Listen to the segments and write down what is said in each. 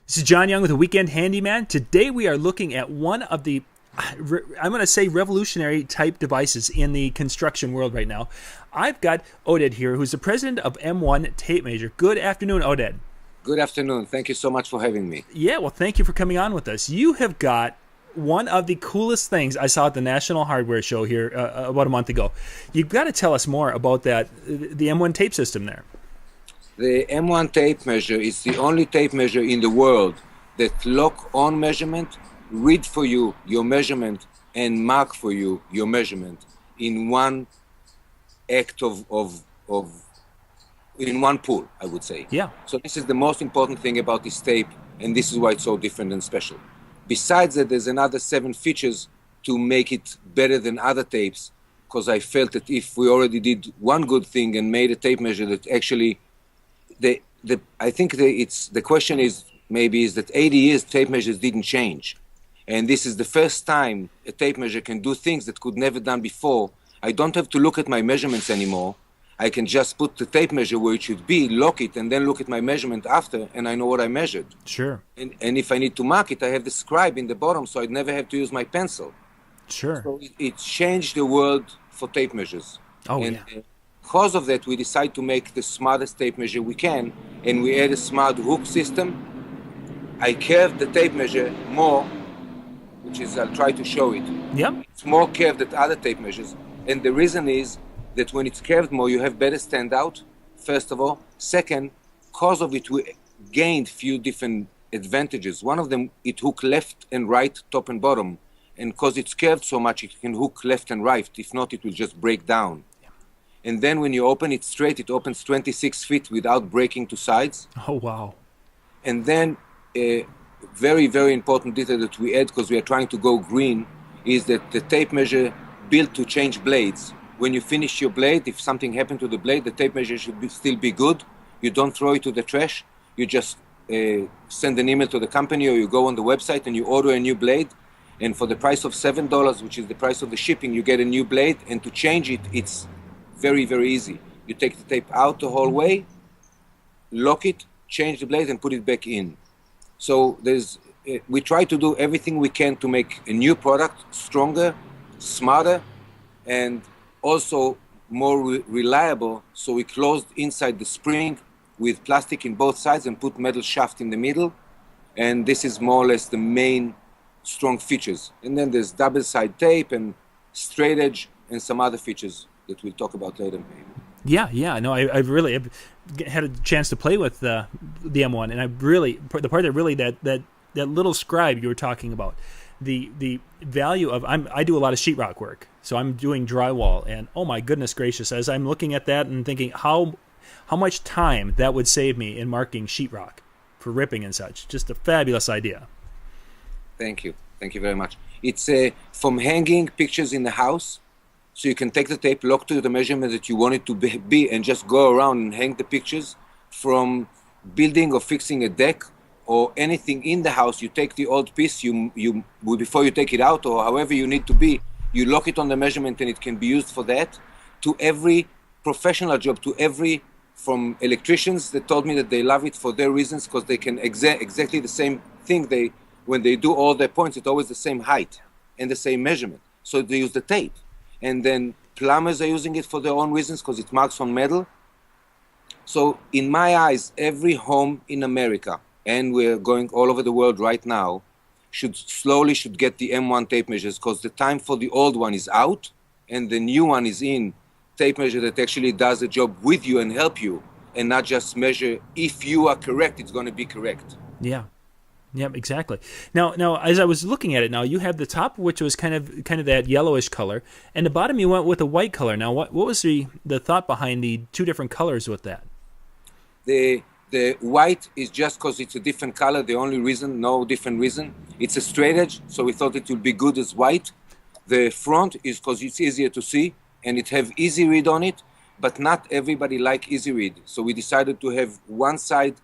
This is John Young with the Weekend Handyman. Today we are looking at one of the, I'm going to say, revolutionary type devices in the construction world right now. I've got Oded here, who's the president of M1 Tape Measure. Good afternoon, Oded. Good afternoon. Thank you so much for having me. Yeah, well, thank you for coming on with us. You have got one of the coolest things I saw at the National Hardware Show here about a month ago. You've got to tell us more about that, the M1 tape system there. The M1 tape measure is the only tape measure in the world that lock on measurement, read for you your measurement, and mark for you your measurement in one act in one pull, I would say. Yeah. So this is the most important thing about this tape, and this is why it's so different and special. Besides that, there's another 7 features to make it better than other tapes, because I felt that if we already did one good thing and made a tape measure that actually I think the question is that 80 years tape measures didn't change, and this is the first time a tape measure can do things that could never done before. I don't have to look at my measurements anymore. I can just put the tape measure where it should be, lock it, and then look at my measurement after, and I know what I measured. Sure. And if I need to mark it, I have the scribe in the bottom, so I'd never have to use my pencil. Sure. So it changed the world for tape measures. Oh, and, yeah. Because of that, we decided to make the smartest tape measure we can, and we add a smart hook system. I curved the tape measure more, which is, I'll try to show it. Yep. It's more curved than other tape measures, and the reason is that when it's curved more, you have better standout, first of all. Second, because of it, we gained few different advantages. One of them, it hook left and right, top and bottom, and because it's curved so much, it can hook left and right. If not, it will just break down. And then when you open it straight, it opens 26 feet without breaking to sides. Oh, wow. And then a very, very important detail that we add, because we are trying to go green, is that the tape measure built to change blades. When you finish your blade, if something happened to the blade, the tape measure should still be good. You don't throw it to the trash. You just send an email to the company, or you go on the website and you order a new blade. And for the price of $7, which is the price of the shipping, you get a new blade. And to change it, it's very, very easy. You take the tape out the whole way, lock it, change the blade, and put it back in. So we try to do everything we can to make a new product stronger, smarter, and also more reliable. So we closed inside the spring with plastic in both sides and put metal shaft in the middle. And this is more or less the main strong features. And then there's double side tape and straight edge and some other features that we'll talk about later. Yeah. No, I've really had a chance to play with the M1, and the part that really that little scribe you were talking about, the value of I do a lot of sheetrock work, so I'm doing drywall, and oh my goodness gracious, as I'm looking at that and thinking how much time that would save me in marking sheetrock for ripping and such. Just a fabulous idea. Thank you very much. It's from hanging pictures in the house. So you can take the tape, lock to the measurement that you want it to be, and just go around and hang the pictures. From building or fixing a deck or anything in the house, you take the old piece, before you take it out or however you need to be, you lock it on the measurement and it can be used for that. To every professional job, from electricians that told me that they love it for their reasons, because they can exactly the same thing. When they do all their points, it's always the same height and the same measurement. So they use the tape. And then plumbers are using it for their own reasons, because it marks on metal. So in my eyes, every home in America, and we're going all over the world right now, should get the M1 tape measures, because the time for the old one is out and the new one is in. Tape measure that actually does the job with you and help you, and not just measure if you are correct, it's going to be correct. Yeah. Yep, exactly. Now, as I was looking at it, now you have the top, which was kind of that yellowish color, and the bottom you went with a white color. Now, what was the thought behind the two different colors with that? The white is just because it's a different color. The only reason, no different reason. It's a straight edge, so we thought it would be good as white. The front is because it's easier to see, and it have easy read on it, but not everybody like easy read. So we decided to have one side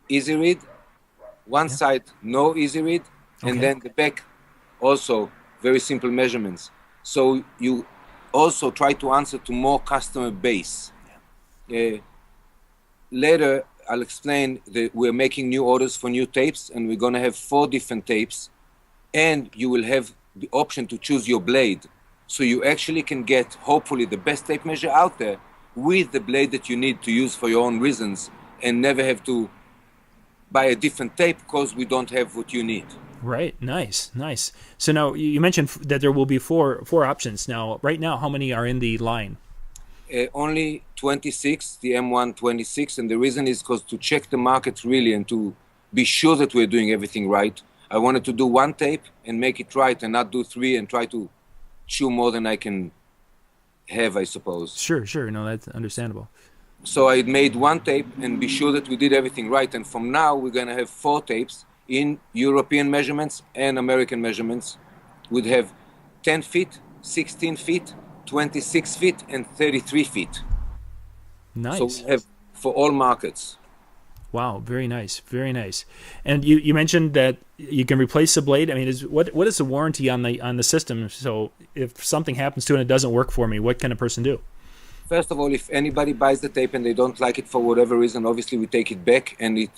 easy read, one side no easy read, and then the back also very simple measurements. So you also try to answer to more customer base. Later, I'll explain that we're making new orders for new tapes, and we're going to have 4 different tapes, and you will have the option to choose your blade. So you actually can get, hopefully, the best tape measure out there with the blade that you need to use for your own reasons, and never have to buy a different tape because we don't have what you need. Right. Nice. So now you mentioned that there will be four options. Now, right now, how many are in the line? Only 26, the M1 26, and the reason is because to check the market really and to be sure that we're doing everything right, I wanted to do 1 tape and make it right and not do 3 and try to chew more than I can have, I suppose. Sure. No, that's understandable. So I made 1 tape and be sure that we did everything right, and from now we're going to have 4 tapes in European measurements and American measurements. We'd have 10 feet, 16 feet, 26 feet, and 33 feet. Nice. So we have for all markets. Wow, very nice. And you mentioned that you can replace the blade. I mean, what is the warranty on the system? So if something happens to it and it doesn't work for me, what can a person do? First of all, if anybody buys the tape and they don't like it for whatever reason, obviously we take it back, and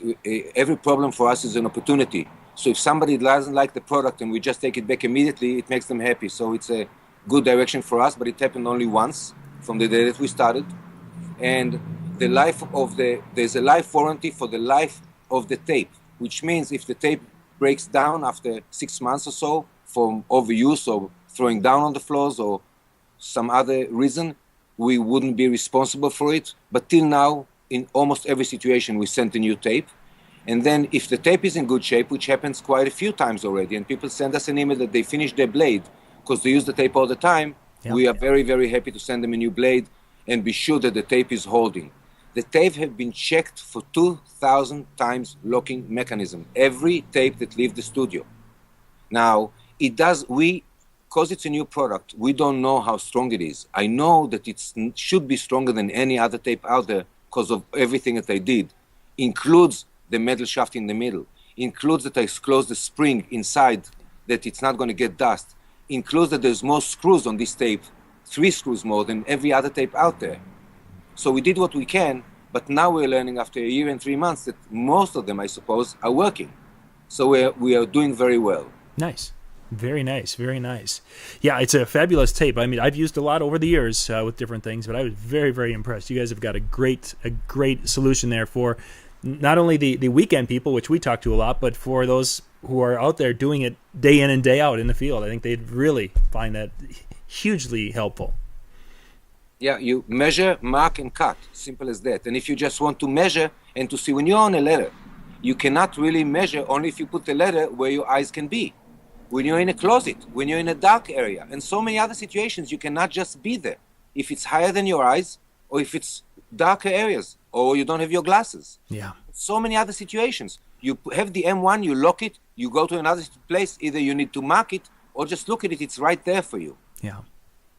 every problem for us is an opportunity. So if somebody doesn't like the product and we just take it back immediately, it makes them happy. So it's a good direction for us, but it happened only once from the day that we started. And there's a life warranty for the life of the tape, which means if the tape breaks down after 6 months or so from overuse or throwing down on the floors or some other reason, we wouldn't be responsible for it. But till now, in almost every situation, we sent a new tape. And then if the tape is in good shape, which happens quite a few times already, and people send us an email that they finished their blade because they use the tape all the time, we are very, very happy to send them a new blade and be sure that the tape is holding. The tape have been checked for 2,000 times locking mechanism. Every tape that leaves the studio. Now, because it's a new product, we don't know how strong it is. I know that it should be stronger than any other tape out there because of everything that I did. Includes the metal shaft in the middle. Includes that I close the spring inside, that it's not going to get dust. Includes that there's more screws on this tape, 3 screws more than every other tape out there. So we did what we can, but now we're learning after 1 year and 3 months that most of them, I suppose, are working. So we are doing very well. Nice. Very nice. Yeah, it's a fabulous tape. I mean, I've used a lot over the years with different things, but I was very, very impressed. You guys have got a great solution there for not only the weekend people, which we talk to a lot, but for those who are out there doing it day in and day out in the field. I think they'd really find that hugely helpful. Yeah, you measure, mark, and cut. Simple as that. And if you just want to measure and to see when you're on a ladder, you cannot really measure only if you put the ladder where your eyes can be. When you're in a closet, when you're in a dark area, and so many other situations, you cannot just be there. If it's higher than your eyes, or if it's darker areas, or you don't have your glasses. Yeah. So many other situations. You have the M1, you lock it, you go to another place, either you need to mark it, or just look at it, it's right there for you. Yeah.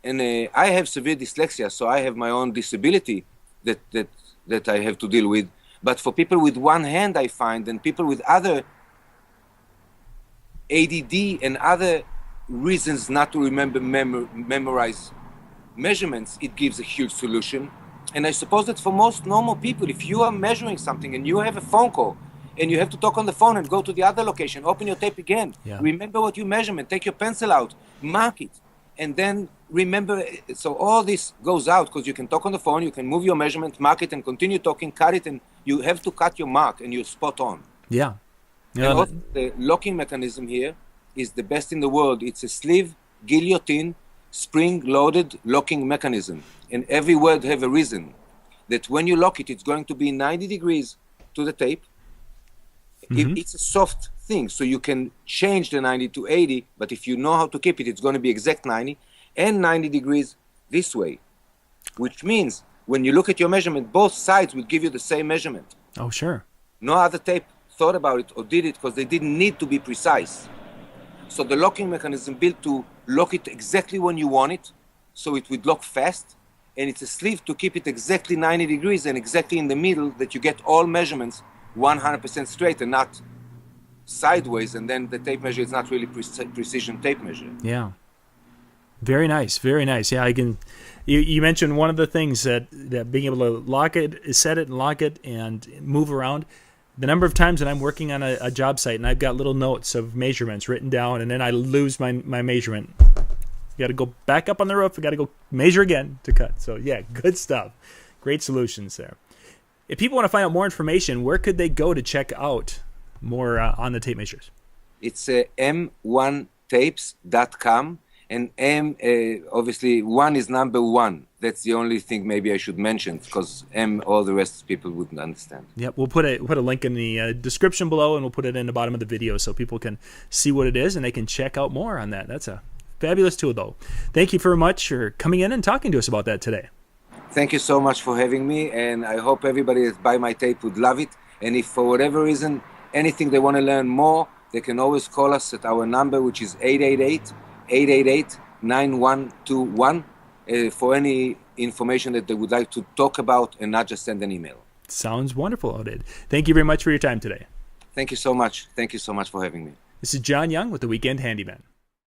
And I have severe dyslexia, so I have my own disability that I have to deal with. But for people with one hand, I find, and people with other ADD and other reasons not to memorize measurements, it gives a huge solution. And I suppose that for most normal people, if you are measuring something and you have a phone call and you have to talk on the phone and go to the other location, open your tape again, remember what you measurement, take your pencil out, mark it, and then remember. So all this goes out because you can talk on the phone, you can move your measurement, mark it, and continue talking, cut it, and you have to cut your mark and you're spot on. Yeah. And also the locking mechanism here is the best in the world. It's a sleeve, guillotine, spring-loaded locking mechanism. And every word have a reason. That when you lock it, it's going to be 90 degrees to the tape. It's a soft thing, so you can change the 90 to 80, but if you know how to keep it, it's going to be exact 90, and 90 degrees this way. Which means when you look at your measurement, both sides will give you the same measurement. Oh, sure. No other tape thought about it or did it because they didn't need to be precise. So the locking mechanism built to lock it exactly when you want it, so it would lock fast, and it's a sleeve to keep it exactly 90 degrees and exactly in the middle, that you get all measurements 100% straight and not sideways, and then the tape measure is not really precision tape measure. Yeah. Very nice. Yeah, You mentioned one of the things that being able to set it and lock it and move around. The number of times that I'm working on a job site and I've got little notes of measurements written down, and then I lose my measurement. You got to go back up on the roof. You got to go measure again to cut. So yeah, good stuff. Great solutions there. If people want to find out more information, where could they go to check out more on the tape measures? It's m1tapes.com, and obviously 1 is number 1. That's the only thing maybe I should mention, because all the rest people wouldn't understand. Yep, we'll put a link in the description below, and we'll put it in the bottom of the video so people can see what it is and they can check out more on that. That's a fabulous tool, though. Thank you very much for coming in and talking to us about that today. Thank you so much for having me, and I hope everybody that buy my tape would love it. And if for whatever reason, anything they want to learn more, they can always call us at our number, which is 888-888-9121, for any information that they would like to talk about and not just send an email. Sounds wonderful, Oded. Thank you very much for your time today. Thank you so much. Thank you so much for having me. This is John Young with the Weekend Handyman.